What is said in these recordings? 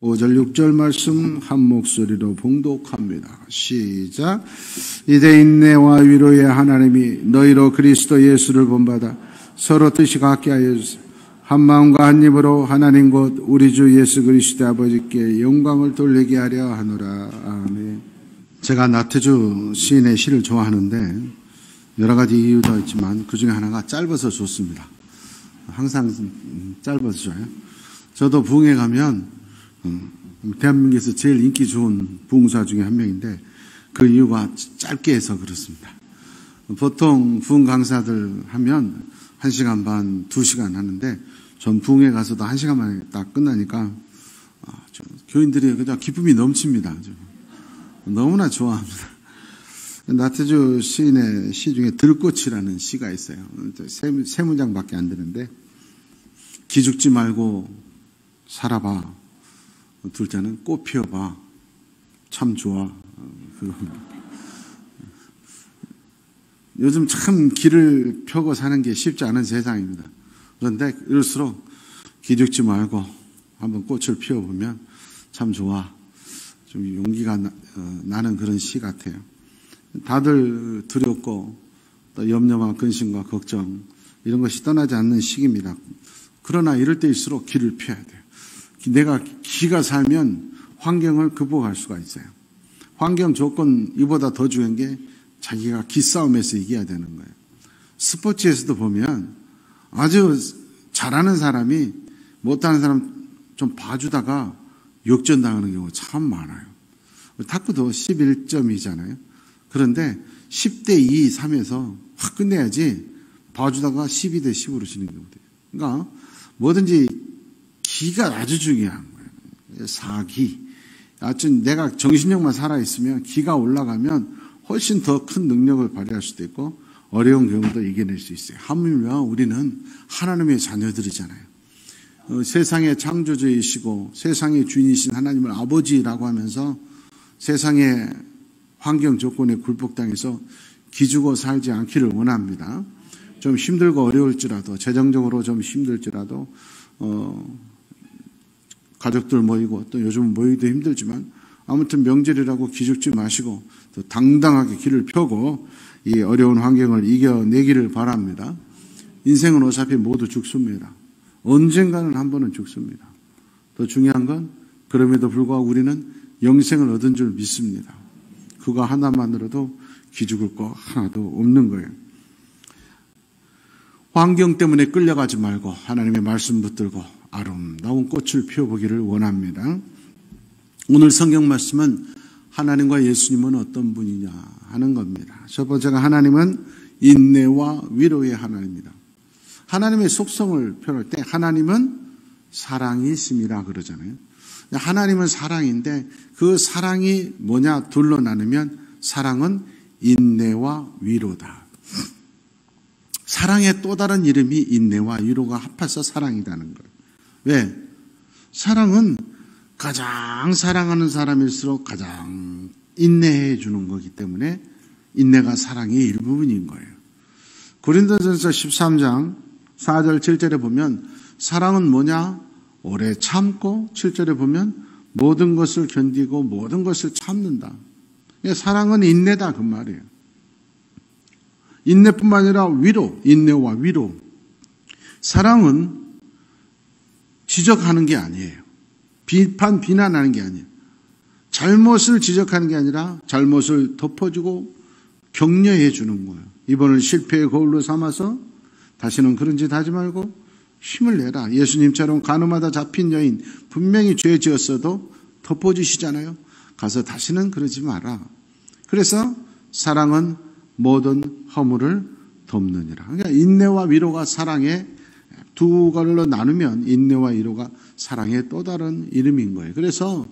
5절 6절 말씀 한 목소리로 봉독합니다. 시작. 이제 인내와 위로의 하나님이 너희로 그리스도 예수를 본받아 서로 뜻이 같게 하여 주세요. 한 마음과 한 입으로 하나님 곧 우리 주 예수 그리스도 아버지께 영광을 돌리게 하려 하노라. 아멘. 제가 나태주 시인의 시를 좋아하는데 여러 가지 이유도 있지만 그 중에 하나가 짧아서 좋습니다. 항상 짧아서 좋아요. 저도 부흥회 가면 대한민국에서 제일 인기 좋은 부흥사 중에 한 명인데 그 이유가 짧게 해서 그렇습니다. 보통 부흥 강사들 하면 1시간 반, 2시간 하는데 전 부흥회 가서도 1시간 만에 딱 끝나니까 교인들이 그냥 기쁨이 넘칩니다. 너무나 좋아합니다. 나태주 시인의 시 중에 들꽃이라는 시가 있어요. 세 문장밖에 안 되는데 기죽지 말고 살아봐. 둘째는 꽃 피워봐. 참 좋아. 그겁니다. 요즘 참 길을 펴고 사는 게 쉽지 않은 세상입니다. 그런데 이럴수록 기죽지 말고 한번 꽃을 피워보면 참 좋아. 좀 용기가 나는 그런 시 같아요. 다들 두렵고 또 염려와 근심과 걱정 이런 것이 떠나지 않는 시기입니다. 그러나 이럴 때일수록 길을 피워야 돼요. 내가 기가 살면 환경을 극복할 수가 있어요. 환경 조건 이보다 더 중요한 게 자기가 기싸움에서 이겨야 되는 거예요. 스포츠에서도 보면 아주 잘하는 사람이 못하는 사람 좀 봐주다가 역전당하는 경우가 참 많아요. 탁구도 11점이잖아요. 그런데 10대 2, 3에서 확 끝내야지 봐주다가 12대 10으로 지는 경우도 있어요. 그러니까 뭐든지 기가 아주 중요한 거예요. 사기. 하여튼 내가 정신력만 살아있으면 기가 올라가면 훨씬 더 큰 능력을 발휘할 수도 있고 어려운 경우도 이겨낼 수 있어요. 하물며 우리는 하나님의 자녀들이잖아요. 세상의 창조주이시고 세상의 주인이신 하나님을 아버지라고 하면서 세상의 환경 조건에 굴복당해서 기죽어 살지 않기를 원합니다. 좀 힘들고 어려울지라도 재정적으로 좀 힘들지라도 가족들 모이고 또 요즘 모이기도 힘들지만 아무튼 명절이라고 기죽지 마시고 또 당당하게 길을 펴고 이 어려운 환경을 이겨내기를 바랍니다. 인생은 어차피 모두 죽습니다. 언젠가는 한 번은 죽습니다. 더 중요한 건 그럼에도 불구하고 우리는 영생을 얻은 줄 믿습니다. 그거 하나만으로도 기죽을 거 하나도 없는 거예요. 환경 때문에 끌려가지 말고 하나님의 말씀 붙들고 아름다운 꽃을 피워보기를 원합니다. 오늘 성경 말씀은 하나님과 예수님은 어떤 분이냐 하는 겁니다. 첫 번째가 하나님은 인내와 위로의 하나님입니다. 하나님의 속성을 표현할 때 하나님은 사랑이심이라 그러잖아요. 하나님은 사랑인데 그 사랑이 뭐냐 둘로 나누면 사랑은 인내와 위로다. 사랑의 또 다른 이름이 인내와 위로가 합해서 사랑이라는 거예요. 왜? 사랑은 가장 사랑하는 사람일수록 가장 인내해 주는 거기 때문에 인내가 사랑의 일부분인 거예요. 고린도전서 13장 4절 7절에 보면 사랑은 뭐냐? 오래 참고 7절에 보면 모든 것을 견디고 모든 것을 참는다. 사랑은 인내다 그 말이에요. 인내뿐만 아니라 위로, 인내와 위로. 사랑은 지적하는 게 아니에요. 비난하는 게 아니에요. 잘못을 지적하는 게 아니라 잘못을 덮어주고 격려해 주는 거예요. 이번을 실패의 거울로 삼아서 다시는 그런 짓 하지 말고 힘을 내라. 예수님처럼 간음하다 잡힌 여인 분명히 죄 지었어도 덮어주시잖아요. 가서 다시는 그러지 마라. 그래서 사랑은 모든 허물을 덮느니라. 그러니까 인내와 위로가 사랑의 두 걸로 나누면 인내와 위로가 사랑의 또 다른 이름인 거예요. 그래서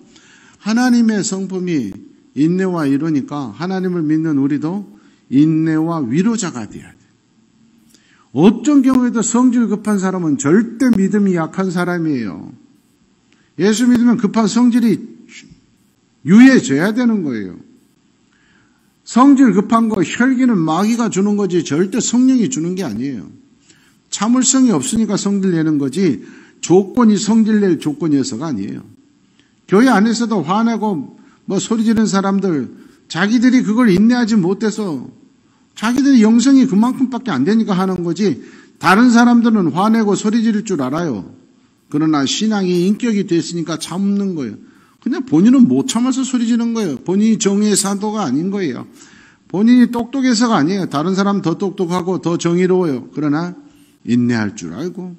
하나님의 성품이 인내와 위로니까 하나님을 믿는 우리도 인내와 위로자가 되어야 돼요. 어떤 경우에도 성질 급한 사람은 절대 믿음이 약한 사람이에요. 예수 믿으면 급한 성질이 유해져야 되는 거예요. 성질 급한 거 혈기는 마귀가 주는 거지 절대 성령이 주는 게 아니에요. 참을성이 없으니까 성질 내는 거지 조건이 성질 낼 조건이어서가 아니에요. 교회 안에서도 화내고 소리 지르는 사람들, 자기들이 그걸 인내하지 못해서 자기들의 영성이 그만큼밖에 안 되니까 하는 거지, 다른 사람들은 화내고 소리 지를 줄 알아요. 그러나 신앙이 인격이 됐으니까 참는 거예요. 그냥 본인은 못 참아서 소리 지르는 거예요. 본인이 정의의 사도가 아닌 거예요. 본인이 똑똑해서가 아니에요. 다른 사람 더 똑똑하고 더 정의로워요. 그러나 인내할 줄 알고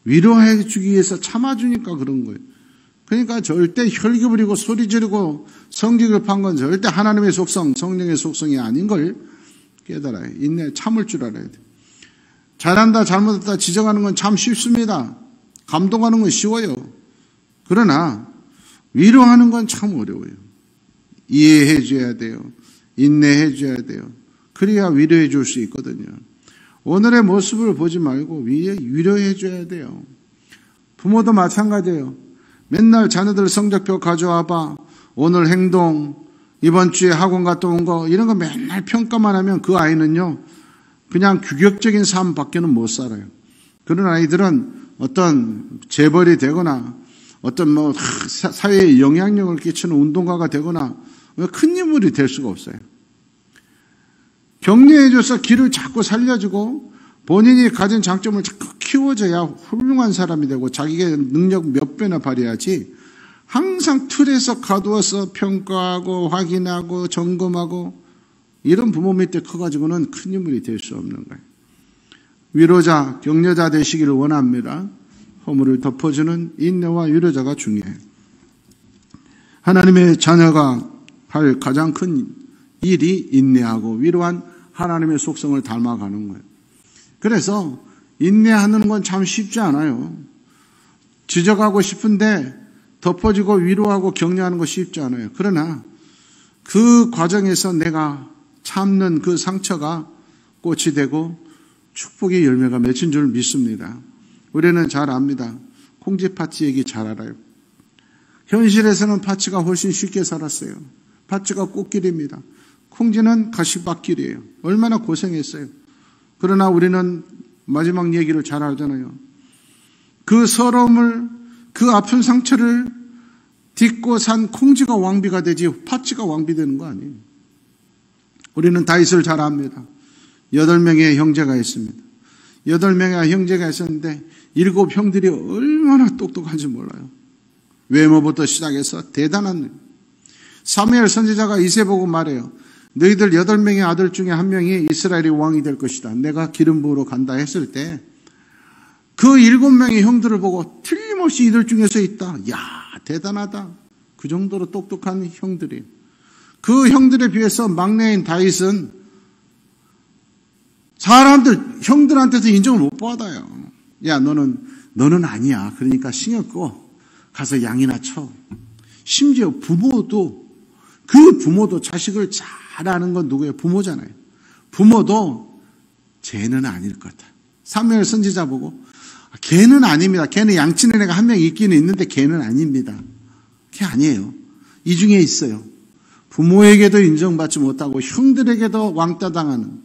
위로해 주기 위해서 참아주니까 그런 거예요. 그러니까 절대 혈기 부리고 소리 지르고 성질급한 건 절대 하나님의 속성, 성령의 속성이 아닌 걸 깨달아요. 인내, 참을 줄 알아야 돼요. 잘한다, 잘못했다 지적하는 건 참 쉽습니다. 감동하는 건 쉬워요. 그러나 위로하는 건 참 어려워요. 이해해 줘야 돼요. 인내해 줘야 돼요. 그래야 위로해 줄 수 있거든요. 오늘의 모습을 보지 말고 위로해 줘야 돼요. 부모도 마찬가지예요. 맨날 자녀들 성적표 가져와봐. 오늘 행동, 이번 주에 학원 갔다 온 거, 이런 거 맨날 평가만 하면 그 아이는요, 그냥 규격적인 삶밖에는 못 살아요. 그런 아이들은 어떤 재벌이 되거나 어떤 사회에 영향력을 끼치는 운동가가 되거나 큰 인물이 될 수가 없어요. 격려해줘서 길을 자꾸 살려주고 본인이 가진 장점을 자꾸 키워줘야 훌륭한 사람이 되고 자기의 능력 몇 배나 발휘하지, 항상 틀에서 가두어서 평가하고 확인하고 점검하고 이런 부모 밑에 커가지고는 큰 인물이 될 수 없는 거예요. 위로자, 격려자 되시기를 원합니다. 허물을 덮어주는 인내와 위로자가 중요해요. 하나님의 자녀가 할 가장 큰 일이 인내하고 위로한 하나님의 속성을 닮아가는 거예요. 그래서 인내하는 건 참 쉽지 않아요. 지적하고 싶은데 덮어주고 위로하고 격려하는 거 쉽지 않아요. 그러나 그 과정에서 내가 참는 그 상처가 꽃이 되고 축복의 열매가 맺힌 줄 믿습니다. 우리는 잘 압니다. 콩지 파치 얘기 잘 알아요. 현실에서는 파치가 훨씬 쉽게 살았어요. 파치가 꽃길입니다. 콩지는 가시밭길이에요. 얼마나 고생했어요. 그러나 우리는 마지막 얘기를 잘 알잖아요. 그 서러움을, 그 아픈 상처를 딛고 산 콩지가 왕비가 되지 파치가 왕비되는 거 아니에요. 우리는 다윗을 잘 압니다. 8명의 형제가 있습니다. 8명의 형제가 있었는데 7 형들이 얼마나 똑똑한지 몰라요. 외모부터 시작해서 대단한. 사무엘 선지자가 이세 보고 말해요. 너희들 8명의 아들 중에 한 명이 이스라엘의 왕이 될 것이다. 내가 기름 부으러 간다 했을 때 그 7명의 형들을 보고 틀림없이 이들 중에서 있다. 야, 대단하다. 그 정도로 똑똑한 형들이. 그 형들에 비해서 막내인 다윗은 사람들, 형들한테서 인정을 못 받아요. 야, 너는 아니야. 그러니까 신경 꺼. 가서 양이나 쳐. 심지어 부모도 자식을 잘 아는 건 누구예요? 부모잖아요. 부모도 쟤는 아닐 것 같아. 사무엘 선지자 보고 걔는 아닙니다. 걔는 양치는 애가 한 명 있기는 있는데 걔는 아닙니다. 걔 아니에요. 이 중에 있어요. 부모에게도 인정받지 못하고 형들에게도 왕따 당하는.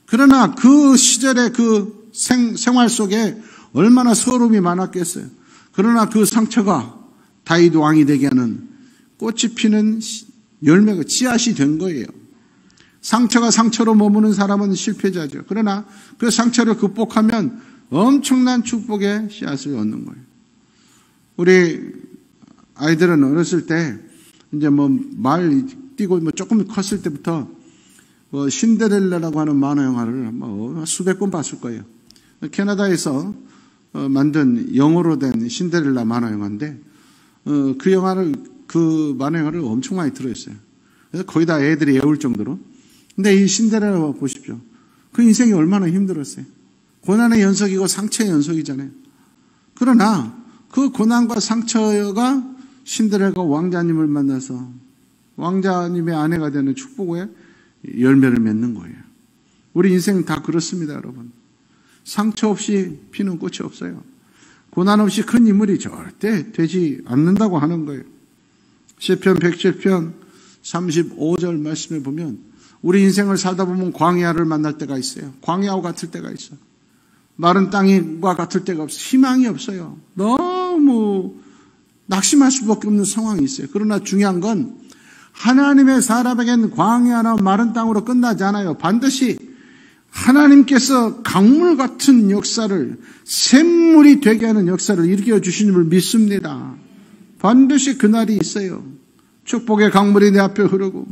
그러나 그 시절의 그 생활 속에 얼마나 서러움이 많았겠어요. 그러나 그 상처가 다윗 왕이 되게 하는 꽃이 피는 열매가 씨앗이 된 거예요. 상처가 상처로 머무는 사람은 실패자죠. 그러나 그 상처를 극복하면 엄청난 축복의 씨앗을 얻는 거예요. 우리 아이들은 어렸을 때 이제 말 뛰고 조금 컸을 때부터 신데렐라라고 하는 만화 영화를 수백 번 봤을 거예요. 캐나다에서 만든 영어로 된 신데렐라 만화 영화인데 그 만화 영화를 엄청 많이 들어있어요. 그래서 거의 다 애들이 외울 정도로. 근데 이 신데렐라 보십시오. 그 인생이 얼마나 힘들었어요. 고난의 연속이고 상처의 연속이잖아요. 그러나 그 고난과 상처가 신데렐라가 왕자님을 만나서 왕자님의 아내가 되는 축복의 열매를 맺는 거예요. 우리 인생은 다 그렇습니다, 여러분. 상처 없이 피는 꽃이 없어요. 고난 없이 큰 인물이 절대 되지 않는다고 하는 거예요. 시편 107편 35절 말씀에 보면 우리 인생을 살다 보면 광야를 만날 때가 있어요. 광야와 같을 때가 있어요. 마른 땅과 같을 때가 없어요. 희망이 없어요. 너무 낙심할 수밖에 없는 상황이 있어요. 그러나 중요한 건 하나님의 사람에겐 광야나 마른 땅으로 끝나지 않아요. 반드시 하나님께서 강물 같은 역사를, 샘물이 되게 하는 역사를 일으켜 주시는 줄 믿습니다. 반드시 그날이 있어요. 축복의 강물이 내 앞에 흐르고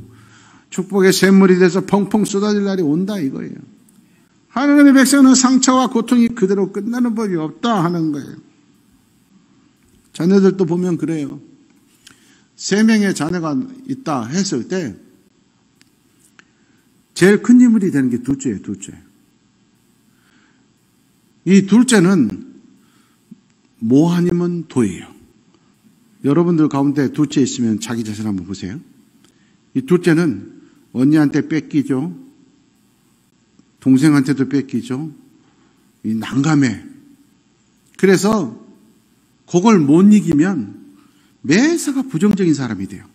축복의 샘물이 돼서 펑펑 쏟아질 날이 온다 이거예요. 하나님의 백성은 상처와 고통이 그대로 끝나는 법이 없다 하는 거예요. 자녀들도 보면 그래요. 3명의 자녀가 있다 했을 때 제일 큰 인물이 되는 게 둘째예요. 둘째. 이 둘째는 뭐 아니면 도예요. 여러분들 가운데 둘째 있으면 자기 자신 한번 보세요. 이 둘째는 언니한테 뺏기죠. 동생한테도 뺏기죠. 이 난감해. 그래서 그걸 못 이기면 매사가 부정적인 사람이 돼요.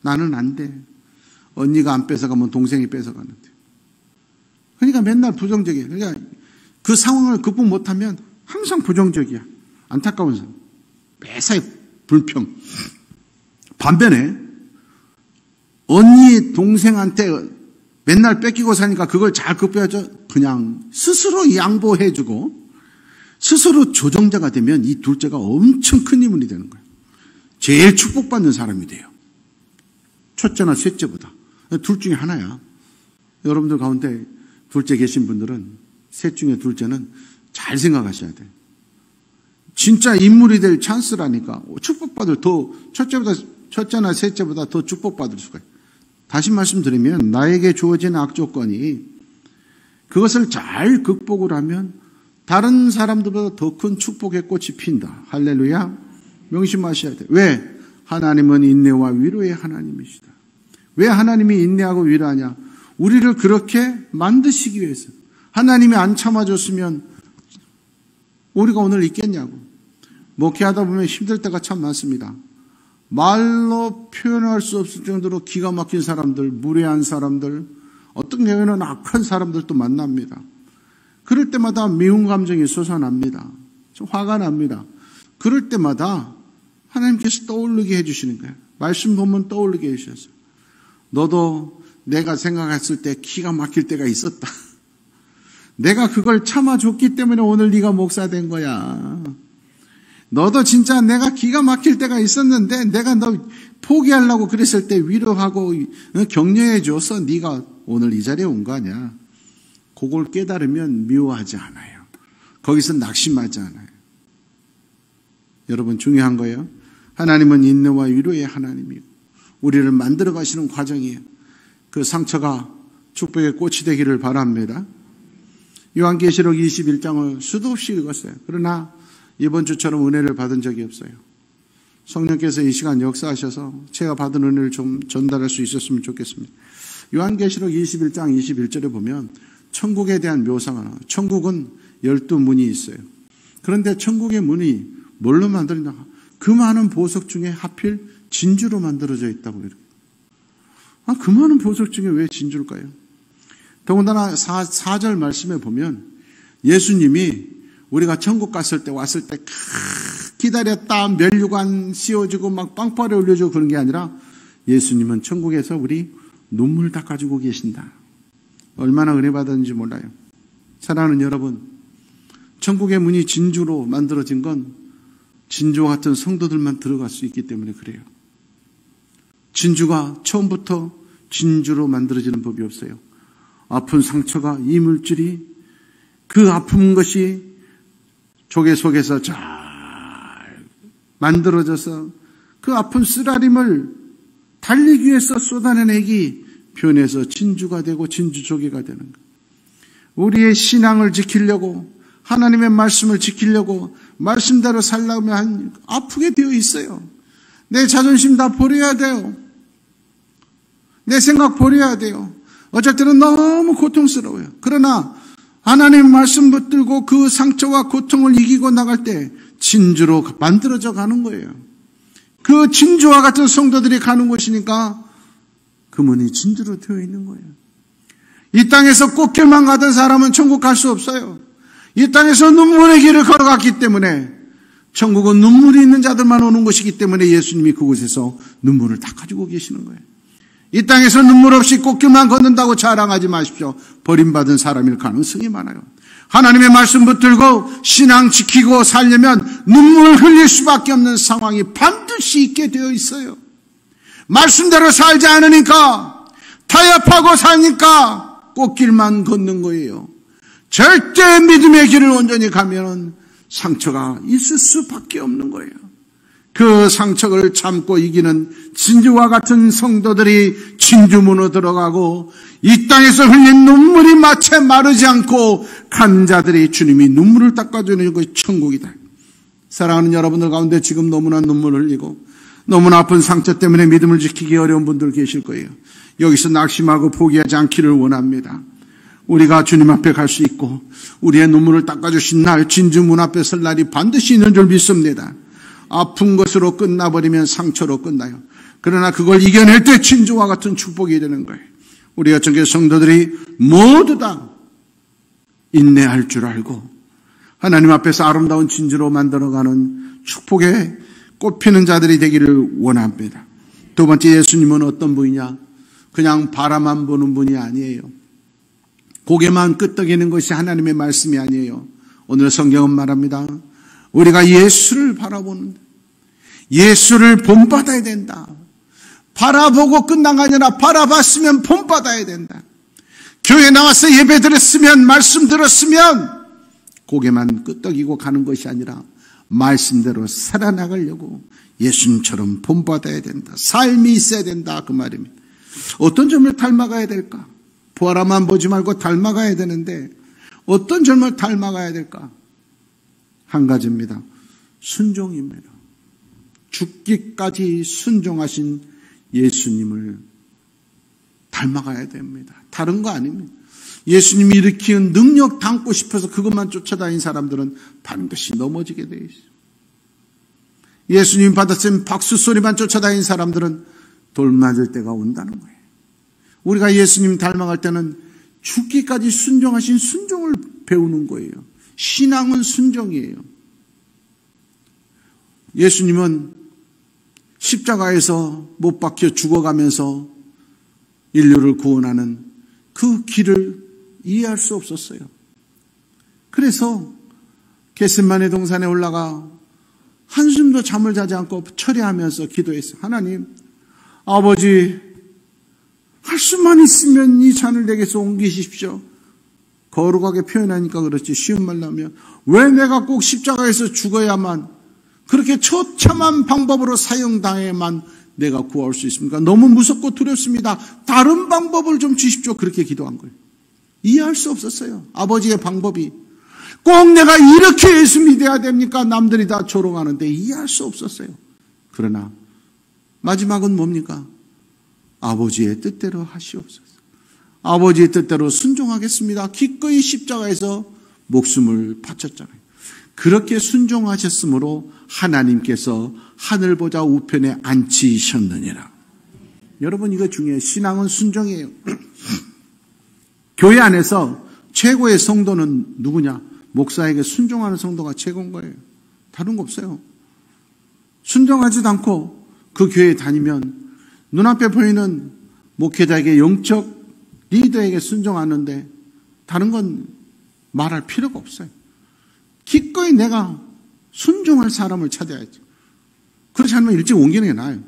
나는 안 돼. 언니가 안 뺏어가면 동생이 뺏어가는데. 그러니까 맨날 부정적이에요. 그러니까 그 상황을 극복 못하면 항상 부정적이야. 안타까운 사람. 매사에 불평. 반면에 언니 동생한테 맨날 뺏기고 사니까 그걸 잘 극복해야죠. 그냥 스스로 양보해주고 스스로 조정자가 되면 이 둘째가 엄청 큰 인물이 되는 거예요. 제일 축복받는 사람이 돼요. 첫째나 셋째보다. 둘 중에 하나야. 여러분들 가운데 둘째 계신 분들은 셋 중에 둘째는 잘 생각하셔야 돼요. 진짜 인물이 될 찬스라니까. 축복받을 더 첫째나 셋째보다 더 축복받을 수가 있어요. 다시 말씀드리면 나에게 주어진 악조건이 그것을 잘 극복을 하면 다른 사람들보다 더 큰 축복의 꽃이 핀다. 할렐루야. 명심하셔야 돼요. 왜? 하나님은 인내와 위로의 하나님이시다. 왜 하나님이 인내하고 위로하냐? 우리를 그렇게 만드시기 위해서. 하나님이 안 참아줬으면 우리가 오늘 있겠냐고. 목회하다 보면 힘들 때가 참 많습니다. 말로 표현할 수 없을 정도로 기가 막힌 사람들, 무례한 사람들, 어떤 경우에는 악한 사람들도 만납니다. 그럴 때마다 미운 감정이 솟아납니다. 좀 화가 납니다. 그럴 때마다 하나님께서 떠오르게 해주시는 거예요. 말씀 보면 떠오르게 해주셔서. 너도 내가 생각했을 때 기가 막힐 때가 있었다. 내가 그걸 참아줬기 때문에 오늘 네가 목사 된 거야. 너도 진짜 내가 기가 막힐 때가 있었는데 내가 너 포기하려고 그랬을 때 위로하고 격려해줘서 네가 오늘 이 자리에 온 거 아니야. 그걸 깨달으면 미워하지 않아요. 거기서 낙심하지 않아요. 여러분 중요한 거예요. 하나님은 인내와 위로의 하나님이고 우리를 만들어 가시는 과정이에요. 그 상처가 축복의 꽃이 되기를 바랍니다. 요한계시록 21장을 수도 없이 읽었어요. 그러나 이번 주처럼 은혜를 받은 적이 없어요. 성령께서 이 시간 역사하셔서 제가 받은 은혜를 좀 전달할 수 있었으면 좋겠습니다. 요한계시록 21장 21절에 보면 천국에 대한 묘사가 나와요. 천국은 12문이 있어요. 그런데 천국의 문이 뭘로 만들어진다? 그 많은 보석 중에 하필 진주로 만들어져 있다고 이렇게. 그 많은 보석 중에 왜 진주일까요? 더군다나 4절 말씀에 보면 예수님이 우리가 천국 갔을 때 왔을 때 기다렸다 면류관 씌워주고 막 빵빠레 올려주고 그런 게 아니라 예수님은 천국에서 우리 눈물 닦아주고 계신다. 얼마나 은혜 받았는지 몰라요. 사랑하는 여러분, 천국의 문이 진주로 만들어진 건 진주와 같은 성도들만 들어갈 수 있기 때문에 그래요. 진주가 처음부터 진주로 만들어지는 법이 없어요. 아픈 상처가 이물질이 그 아픈 것이 조개 속에서 잘 만들어져서 그 아픈 쓰라림을 달리기 위해서 쏟아낸 액이 변해서 진주가 되고 진주조개가 되는 거예요. 우리의 신앙을 지키려고 하나님의 말씀을 지키려고 말씀대로 살려면 아프게 되어 있어요. 내 자존심 다 버려야 돼요. 내 생각 버려야 돼요. 어쩔 때는 너무 고통스러워요. 그러나 하나님의 말씀 붙들고 그 상처와 고통을 이기고 나갈 때 진주로 만들어져 가는 거예요. 그 진주와 같은 성도들이 가는 곳이니까 그 문이 진주로 되어 있는 거예요. 이 땅에서 꽃길만 가던 사람은 천국 갈 수 없어요. 이 땅에서 눈물의 길을 걸어갔기 때문에 천국은 눈물이 있는 자들만 오는 곳이기 때문에 예수님이 그곳에서 눈물을 닦아주고 계시는 거예요. 이 땅에서 눈물 없이 꽃길만 걷는다고 자랑하지 마십시오. 버림받은 사람일 가능성이 많아요. 하나님의 말씀 붙들고 신앙 지키고 살려면 눈물을 흘릴 수밖에 없는 상황이 반드시 있게 되어 있어요. 말씀대로 살지 않으니까, 타협하고 사니까 꽃길만 걷는 거예요. 절대 믿음의 길을 온전히 가면 상처가 있을 수밖에 없는 거예요. 그 상처를 참고 이기는 진주와 같은 성도들이 진주문으로 들어가고 이 땅에서 흘린 눈물이 마치 마르지 않고 간 자들이 주님이 눈물을 닦아주는 것이 천국이다. 사랑하는 여러분들 가운데 지금 너무나 눈물을 흘리고 너무나 아픈 상처 때문에 믿음을 지키기 어려운 분들 계실 거예요. 여기서 낙심하고 포기하지 않기를 원합니다. 우리가 주님 앞에 갈 수 있고 우리의 눈물을 닦아주신 날, 진주문 앞에 설 날이 반드시 있는 줄 믿습니다. 아픈 것으로 끝나버리면 상처로 끝나요. 그러나 그걸 이겨낼 때 진주와 같은 축복이 되는 거예요. 우리 가정교회 성도들이 모두 다 인내할 줄 알고 하나님 앞에서 아름다운 진주로 만들어가는 축복에 꽃피는 자들이 되기를 원합니다. 두 번째, 예수님은 어떤 분이냐? 그냥 바라만 보는 분이 아니에요. 고개만 끄덕이는 것이 하나님의 말씀이 아니에요. 오늘 성경은 말합니다. 우리가 예수를 바라보는, 예수를 본받아야 된다. 바라보고 끝난 게 아니라 바라봤으면 본받아야 된다. 교회 나와서 예배 드렸으면, 말씀 들었으면 고개만 끄덕이고 가는 것이 아니라 말씀대로 살아나가려고 예수님처럼 본받아야 된다. 삶이 있어야 된다. 그 말입니다. 어떤 점을 닮아가야 될까? 보아라만 보지 말고 닮아가야 되는데 어떤 점을 닮아가야 될까? 한 가지입니다. 순종입니다. 죽기까지 순종하신 예수님을 닮아가야 됩니다. 다른 거 아닙니다. 예수님이 일으키는 능력 담고 싶어서 그것만 쫓아다닌 사람들은 반드시 넘어지게 되어 있어요. 예수님 받았으면 박수 소리만 쫓아다닌 사람들은 돌 맞을 때가 온다는 거예요. 우리가 예수님 닮아갈 때는 죽기까지 순종하신 순종을 배우는 거예요. 신앙은 순종이에요. 예수님은 십자가에서 못 박혀 죽어가면서 인류를 구원하는 그 길을 이해할 수 없었어요. 그래서 겟세마네 동산에 올라가 한숨도 잠을 자지 않고 철야하면서 기도했어요. 하나님, 아버지, 할 수만 있으면 이 잔을 내게서 옮기십시오. 거룩하게 표현하니까 그렇지 쉬운 말로 하면 왜 내가 꼭 십자가에서 죽어야만, 그렇게 처참한 방법으로 사형당해만 내가 구할 수 있습니까? 너무 무섭고 두렵습니다. 다른 방법을 좀 주십시오. 그렇게 기도한 거예요. 이해할 수 없었어요. 아버지의 방법이. 꼭 내가 이렇게 예수 믿어야 됩니까? 남들이 다 조롱하는데 이해할 수 없었어요. 그러나 마지막은 뭡니까? 아버지의 뜻대로 하시옵소서. 아버지의 뜻대로 순종하겠습니다. 기꺼이 십자가에서 목숨을 바쳤잖아요. 그렇게 순종하셨으므로 하나님께서 하늘보좌 우편에 앉히셨느니라. 여러분, 이거 중요해요. 신앙은 순종이에요. 교회 안에서 최고의 성도는 누구냐? 목사에게 순종하는 성도가 최고인 거예요. 다른 거 없어요. 순종하지도 않고 그 교회에 다니면 눈앞에 보이는 목회자에게, 영적 리더에게 순종하는데 다른 건 말할 필요가 없어요. 기꺼이 내가 순종할 사람을 찾아야죠. 그렇지 않으면 일찍 옮기는 게 나아요.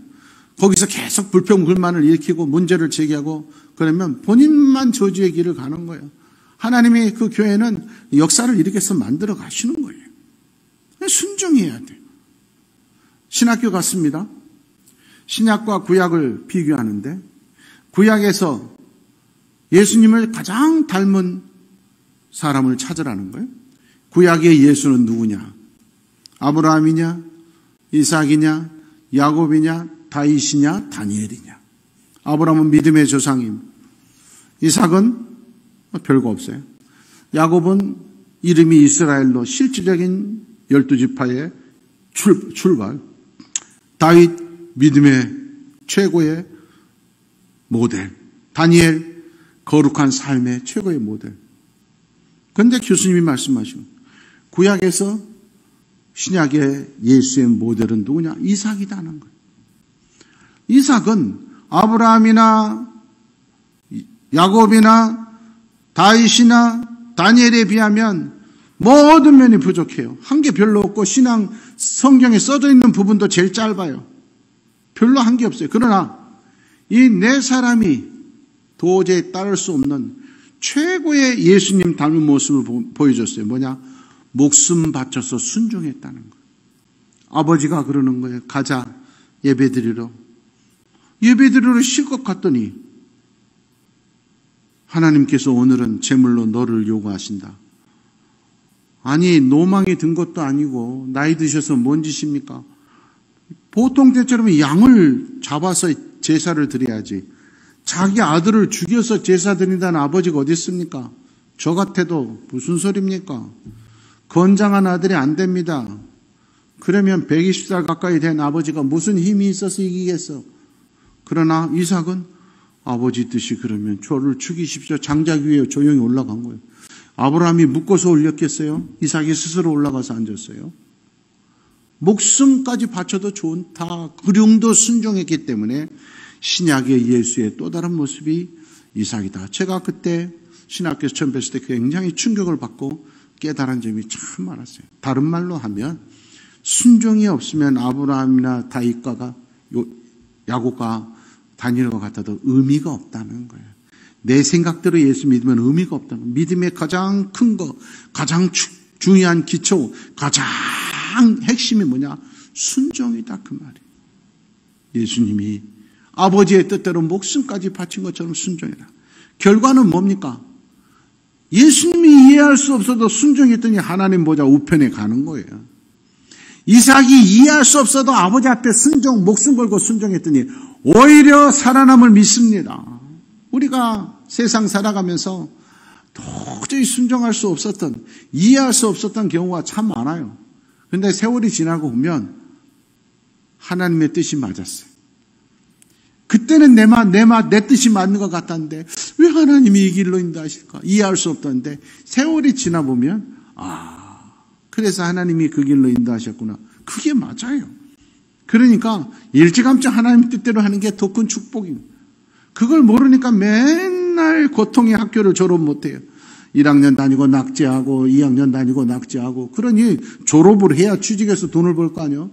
거기서 계속 불평불만을 일으키고 문제를 제기하고 그러면 본인만 저주의 길을 가는 거예요. 하나님이 그 교회는 역사를 일으켜서 만들어 가시는 거예요. 순종해야 돼요. 신학교 갔습니다. 신약과 구약을 비교하는데 구약에서 예수님을 가장 닮은 사람을 찾으라는 거예요. 구약의 예수는 누구냐? 아브라함이냐? 이삭이냐? 야곱이냐? 다윗이냐? 다니엘이냐? 아브라함은 믿음의 조상임. 이삭은 별거 없어요. 야곱은 이름이 이스라엘로 실질적인 12지파의 출발. 다윗 믿음의 최고의 모델. 다니엘 거룩한 삶의 최고의 모델. 그런데 교수님이 말씀하시고 구약에서 신약의 예수의 모델은 누구냐? 이삭이다는 거예요. 이삭은 아브라함이나 야곱이나 다윗이나 다니엘에 비하면 모든 면이 부족해요. 한 게 별로 없고 신앙 성경에 써져 있는 부분도 제일 짧아요. 별로 한 게 없어요. 그러나 이 네 사람이 도저히 따를 수 없는 최고의 예수님 닮은 모습을 보여줬어요. 뭐냐? 목숨 바쳐서 순종했다는 거예요. 아버지가 그러는 거예요. 가자, 예배드리러. 예배드리러 실컷 갔더니 하나님께서 오늘은 제물로 너를 요구하신다. 아니, 노망이 든 것도 아니고 나이 드셔서 뭔 짓입니까? 보통 때처럼 양을 잡아서 제사를 드려야지. 자기 아들을 죽여서 제사 드린다는 아버지가 어디 있습니까? 저 같아도 무슨 소리입니까? 건장한 아들이 안 됩니다. 그러면 120살 가까이 된 아버지가 무슨 힘이 있어서 이기겠어? 그러나 이삭은 아버지 뜻이 그러면 저를 죽이십시오. 장작 위에 조용히 올라간 거예요. 아브라함이 묶어서 올렸겠어요? 이삭이 스스로 올라가서 앉았어요. 목숨까지 바쳐도 좋은 다 그 정도 순종했기 때문에 신약의 예수의 또 다른 모습이 이삭이다. 제가 그때 신학교에서 처음 뵀을 때 굉장히 충격을 받고 깨달은 점이 참 많았어요. 다른 말로 하면 순종이 없으면 아브라함이나 다윗과 야곱과 다니엘과 같아도 의미가 없다는 거예요. 내 생각대로 예수 믿으면 의미가 없다는 거예요. 믿음의 가장 큰 거, 가장 중요한 기초, 가장 핵심이 뭐냐? 순종이다 그 말이에요. 예수님이 아버지의 뜻대로 목숨까지 바친 것처럼 순종해라. 결과는 뭡니까? 예수님이 이해할 수 없어도 순종했더니 하나님 보좌 우편에 가는 거예요. 이삭이 이해할 수 없어도 아버지 앞에 순종, 목숨 걸고 순종했더니 오히려 살아남을 믿습니다. 우리가 세상 살아가면서 도저히 순종할 수 없었던, 이해할 수 없었던 경우가 참 많아요. 그런데 세월이 지나고 보면 하나님의 뜻이 맞았어요. 그때는 내 뜻이 맞는 것 같았는데 왜 하나님이 이 길로 인도하실까? 이해할 수 없던데 세월이 지나보면 그래서 하나님이 그 길로 인도하셨구나. 그게 맞아요. 그러니까 일찌감치 하나님 뜻대로 하는 게 더 큰 축복입니다. 그걸 모르니까 맨날 고통의 학교를 졸업 못해요. 1학년 다니고 낙제하고 2학년 다니고 낙제하고 그러니 졸업을 해야 취직해서 돈을 벌 거 아니에요.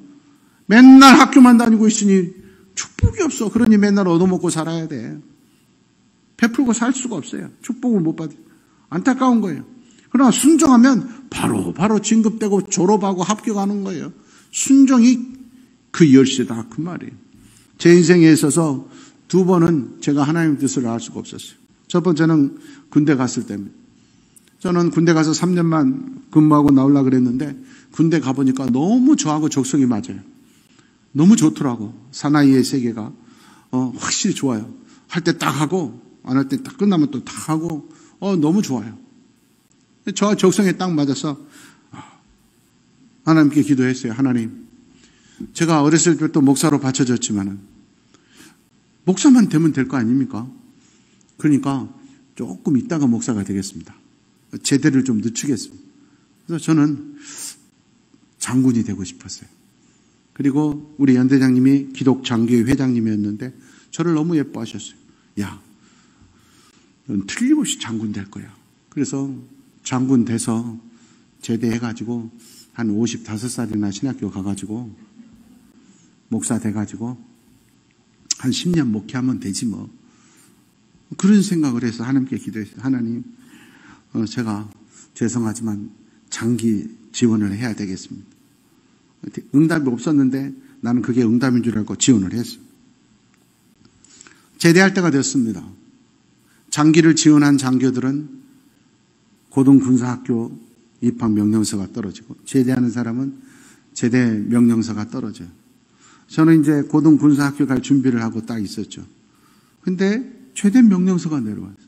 맨날 학교만 다니고 있으니 축복이 없어. 그러니 맨날 얻어먹고 살아야 돼. 베풀고 살 수가 없어요. 축복을 못 받아요. 안타까운 거예요. 그러나 순종하면 바로 진급되고 졸업하고 합격하는 거예요. 순종이 그 열쇠다 그 말이에요. 제 인생에 있어서 2번은 제가 하나님의 뜻을 알 수가 없었어요. 첫 번째는 군대 갔을 때입니다. 저는 군대 가서 3년만 근무하고 나오려고 그랬는데 군대 가보니까 너무 저하고 적성이 맞아요. 너무 좋더라고. 사나이의 세계가 확실히 좋아요. 할 때 딱 하고 안 할 때 딱 끝나면 또 딱 하고 너무 좋아요. 저 적성에 딱 맞아서 하나님께 기도했어요. 하나님, 제가 어렸을 때부터 목사로 바쳐졌지만은 목사만 되면 될 거 아닙니까? 그러니까 조금 있다가 목사가 되겠습니다. 제대를 좀 늦추겠습니다. 그래서 저는 장군이 되고 싶었어요. 그리고 우리 연대장님이 기독장교회 회장님이었는데 저를 너무 예뻐하셨어요. 야, 넌 틀림없이 장군 될 거야. 그래서 장군 돼서 제대해가지고 한 55살이나 신학교 가가지고 목사 돼가지고 한 10년 목회하면 되지 뭐. 그런 생각을 해서 하나님께 기도했어요. 하나님, 제가 죄송하지만 장기 지원을 해야 되겠습니다. 응답이 없었는데 나는 그게 응답인 줄 알고 지원을 했어요. 제대할 때가 됐습니다. 장기를 지원한 장교들은 고등군사학교 입학 명령서가 떨어지고 제대하는 사람은 제대 명령서가 떨어져요. 저는 이제 고등군사학교 갈 준비를 하고 딱 있었죠. 근데 제대 명령서가 내려왔어요.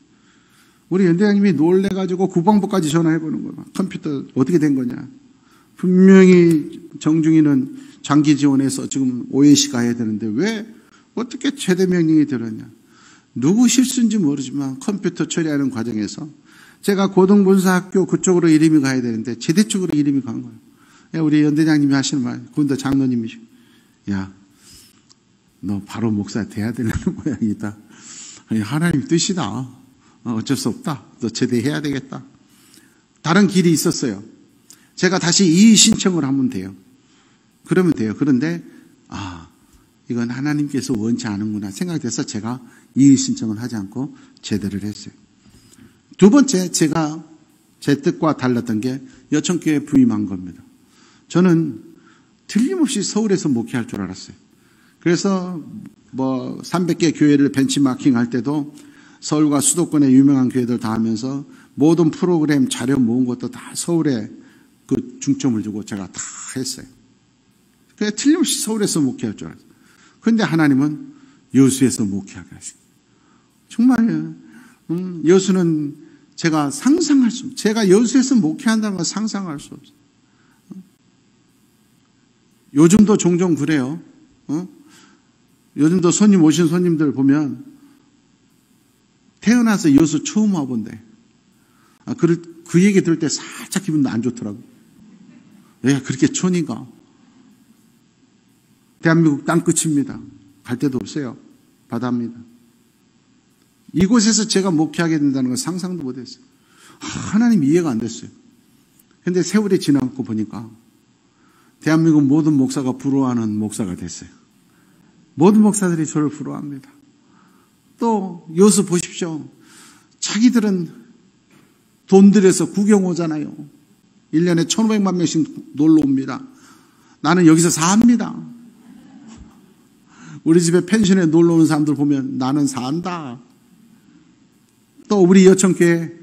우리 연대장님이 놀래가지고 국방부까지 전화해보는 거예요. 컴퓨터 어떻게 된 거냐. 분명히 정중이는 장기 지원해서 지금 OAC 가야 되는데 왜 어떻게 최대 명령이 들었냐. 누구 실수인지 모르지만 컴퓨터 처리하는 과정에서 제가 고등군사학교 그쪽으로 이름이 가야 되는데 제대 쪽으로 이름이 간 거예요. 우리 연대장님이 하시는 말, 그분도 장로님이시고, 야, 너 바로 목사 돼야 되는 모양이다. 아니, 하나님 뜻이다. 어쩔 수 없다. 너 제대해야 되겠다. 다른 길이 있었어요. 제가 다시 이의 신청을 하면 돼요. 그러면 돼요. 그런데 이건 하나님께서 원치 않은구나 생각돼서 제가 이의 신청을 하지 않고 제대를 했어요. 두 번째, 제가 제 뜻과 달랐던 게 여천교회에 부임한 겁니다. 저는 틀림없이 서울에서 목회할 줄 알았어요. 그래서 300개 교회를 벤치마킹 할 때도 서울과 수도권의 유명한 교회들 다 하면서 모든 프로그램 자료 모은 것도 다 서울에 그 중점을 두고 제가 다 했어요. 그래 틀림없이 서울에서 목회할 줄 알았어요. 그런데 하나님은 여수에서 목회하게 하시고, 정말 여수는 제가 상상할 수 없어요. 제가 여수에서 목회한다는 걸 상상할 수 없어요. 요즘도 종종 그래요. 요즘도 오신 손님들 보면 태어나서 여수 처음 와본대. 그 얘기 들을 때 살짝 기분도 안 좋더라고. 얘가 그렇게 촌인가? 대한민국 땅끝입니다. 갈 데도 없어요. 바다입니다. 이곳에서 제가 목회하게 된다는 건 상상도 못했어요. 하나님 이해가 안 됐어요. 그런데 세월이 지나고 보니까 대한민국 모든 목사가 부러워하는 목사가 됐어요. 모든 목사들이 저를 부러워합니다. 또 여수 보십시오. 자기들은 돈 들여서 구경 오잖아요. 1년에 1,500만 명씩 놀러 옵니다. 나는 여기서 삽니다. 우리 집에 펜션에 놀러 오는 사람들 보면 나는 산다. 또 우리 여천교회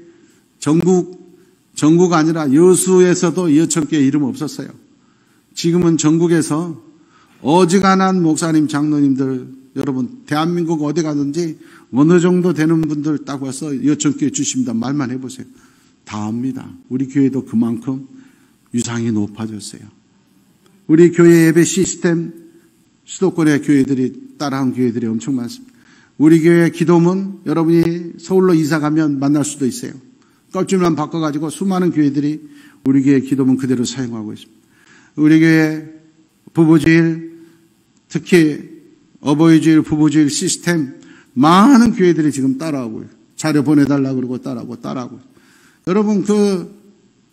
전국 아니라 여수에서도 여천교회 이름 없었어요. 지금은 전국에서 어지간한 목사님, 장로님들, 여러분 대한민국 어디 가든지 어느 정도 되는 분들 딱 와서 여천교회 주십니다. 말만 해보세요. 다 압니다. 우리 교회도 그만큼 유상이 높아졌어요. 우리 교회 예배 시스템 수도권의 교회들이 따라한 교회들이 엄청 많습니다. 우리 교회 기도문 여러분이 서울로 이사 가면 만날 수도 있어요. 껍질만 바꿔가지고 수많은 교회들이 우리 교회 기도문 그대로 사용하고 있습니다. 우리 교회 부부주일, 특히 어버이주일, 부부주일 시스템 많은 교회들이 지금 따라하고 있어요. 자료 보내달라고 그러고 따라하고. 여러분 그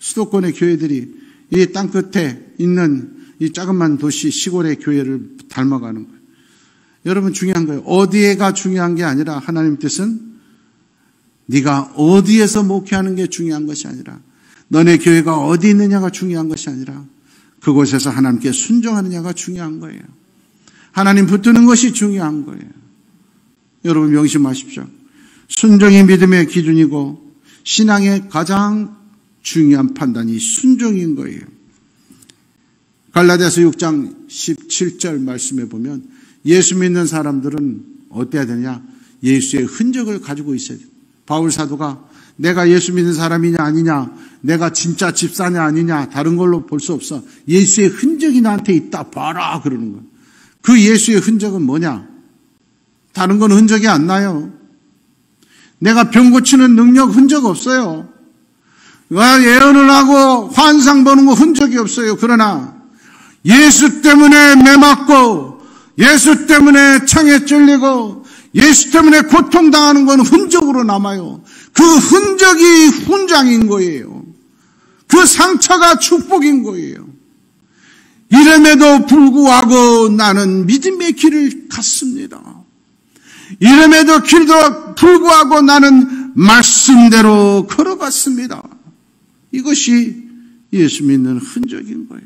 수도권의 교회들이 이 땅끝에 있는 이 작은만 도시 시골의 교회를 닮아가는 거예요. 여러분 중요한 거예요. 어디에가 중요한 게 아니라 하나님 뜻은 네가 어디에서 목회하는 게 중요한 것이 아니라 너네 교회가 어디 있느냐가 중요한 것이 아니라 그곳에서 하나님께 순종하느냐가 중요한 거예요. 하나님 붙드는 것이 중요한 거예요. 여러분 명심하십시오. 순종이 믿음의 기준이고 신앙의 가장 중요한 판단이 순종인 거예요. 갈라디아서 6장 17절 말씀에 보면 예수 믿는 사람들은 어때야 되냐? 예수의 흔적을 가지고 있어야 돼요. 바울 사도가 내가 예수 믿는 사람이냐 아니냐, 내가 진짜 집사냐 아니냐 다른 걸로 볼 수 없어. 예수의 흔적이 나한테 있다 봐라 그러는 거예요. 그 예수의 흔적은 뭐냐? 다른 건 흔적이 안 나요. 내가 병 고치는 능력 흔적 없어요. 예언을 하고 환상 보는 거 흔적이 없어요. 그러나 예수 때문에 매맞고 예수 때문에 창에 찔리고 예수 때문에 고통당하는 건 흔적으로 남아요. 그 흔적이 훈장인 거예요. 그 상처가 축복인 거예요. 이름에도 불구하고 나는 믿음의 길을 갔습니다. 이름에도 길도 불구하고 나는 말씀대로 걸어갔습니다. 이것이 예수 믿는 흔적인 거예요.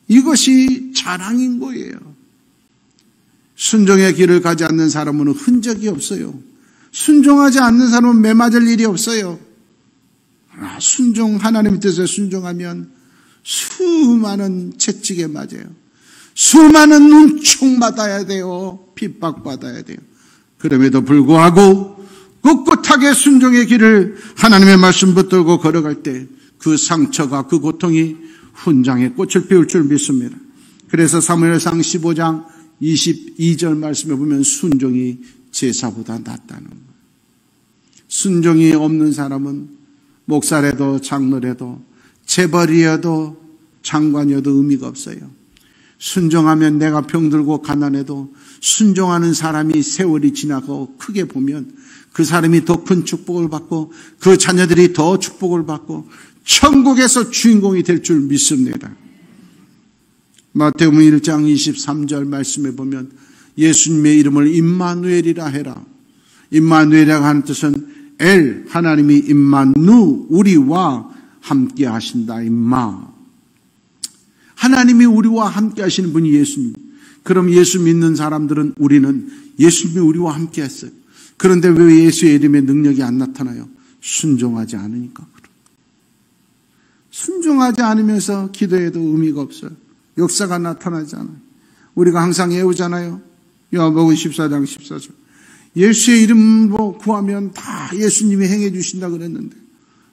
이것이 자랑인 거예요. 순종의 길을 가지 않는 사람은 흔적이 없어요. 순종하지 않는 사람은 매맞을 일이 없어요. 하나님의 뜻에 순종하면 수많은 채찍에 맞아요. 수많은 눈총 받아야 돼요. 핍박받아야 돼요. 그럼에도 불구하고 꿋꿋하게 순종의 길을 하나님의 말씀 붙들고 걸어갈 때 그 상처가 그 고통이 훈장의 꽃을 피울 줄 믿습니다. 그래서 사무엘상 15장 22절 말씀에 보면 순종이 제사보다 낫다는 거예요. 순종이 없는 사람은 목사라도 장로라도 재벌이어도 장관이어도 의미가 없어요. 순종하면 내가 병들고 가난해도 순종하는 사람이 세월이 지나고 크게 보면 그 사람이 더 큰 축복을 받고 그 자녀들이 더 축복을 받고 천국에서 주인공이 될 줄 믿습니다. 마태복음 1장 23절 말씀에 보면 예수님의 이름을 임마누엘이라 해라. 임마누엘이라고 하는 뜻은 엘, 하나님이 임마누, 우리와 함께 하신다. 임마. 하나님이 우리와 함께 하시는 분이 예수님. 그럼 예수 믿는 사람들은 우리는 예수님이 우리와 함께 했어요. 그런데 왜 예수의 이름의 능력이 안 나타나요? 순종하지 않으니까. 순종하지 않으면서 기도해도 의미가 없어요. 역사가 나타나지 않아요. 우리가 항상 외우잖아요. 요한복음 14장 14절. 예수의 이름으로 구하면 다 예수님이 행해 주신다 그랬는데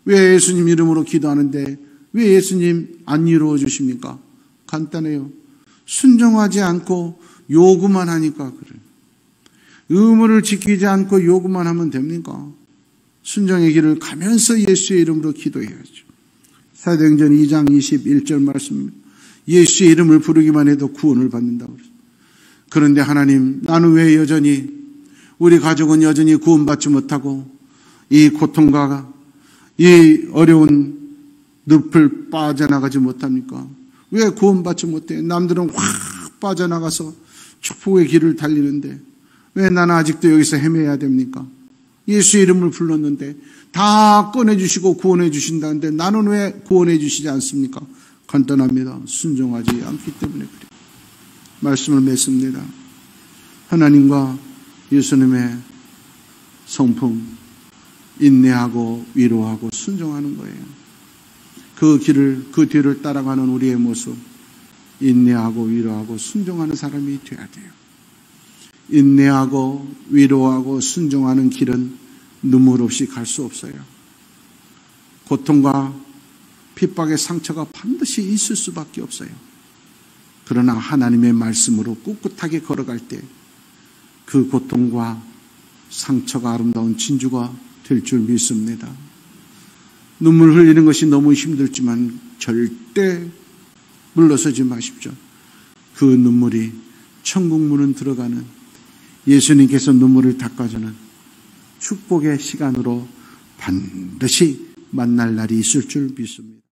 왜 예수님 이름으로 기도하는데 왜 예수님 안 이루어 주십니까? 간단해요. 순종하지 않고 요구만 하니까 그래요. 의무를 지키지 않고 요구만 하면 됩니까? 순종의 길을 가면서 예수의 이름으로 기도해야죠. 사도행전 2장 21절 말씀입니다. 예수의 이름을 부르기만 해도 구원을 받는다고 그랬어요. 그런데 하나님, 나는 왜 여전히 우리 가족은 여전히 구원받지 못하고 이 고통과 이 어려운 늪을 빠져나가지 못합니까? 왜 구원받지 못해? 남들은 확 빠져나가서 축복의 길을 달리는데 왜 나는 아직도 여기서 헤매야 됩니까? 예수 이름을 불렀는데 다 꺼내주시고 구원해 주신다는데 나는 왜 구원해 주시지 않습니까? 간단합니다. 순종하지 않기 때문에 그래요. 말씀을 맺습니다. 하나님과 예수님의 성품, 인내하고 위로하고 순종하는 거예요. 그 뒤를 따라가는 우리의 모습, 인내하고 위로하고 순종하는 사람이 돼야 돼요. 인내하고 위로하고 순종하는 길은 눈물 없이 갈 수 없어요. 고통과 핍박의 상처가 반드시 있을 수밖에 없어요. 그러나 하나님의 말씀으로 꿋꿋하게 걸어갈 때 그 고통과 상처가 아름다운 진주가 될 줄 믿습니다. 눈물 흘리는 것이 너무 힘들지만 절대 물러서지 마십시오. 그 눈물이 천국 문은 들어가는 예수님께서 눈물을 닦아주는 축복의 시간으로 반드시 만날 날이 있을 줄 믿습니다.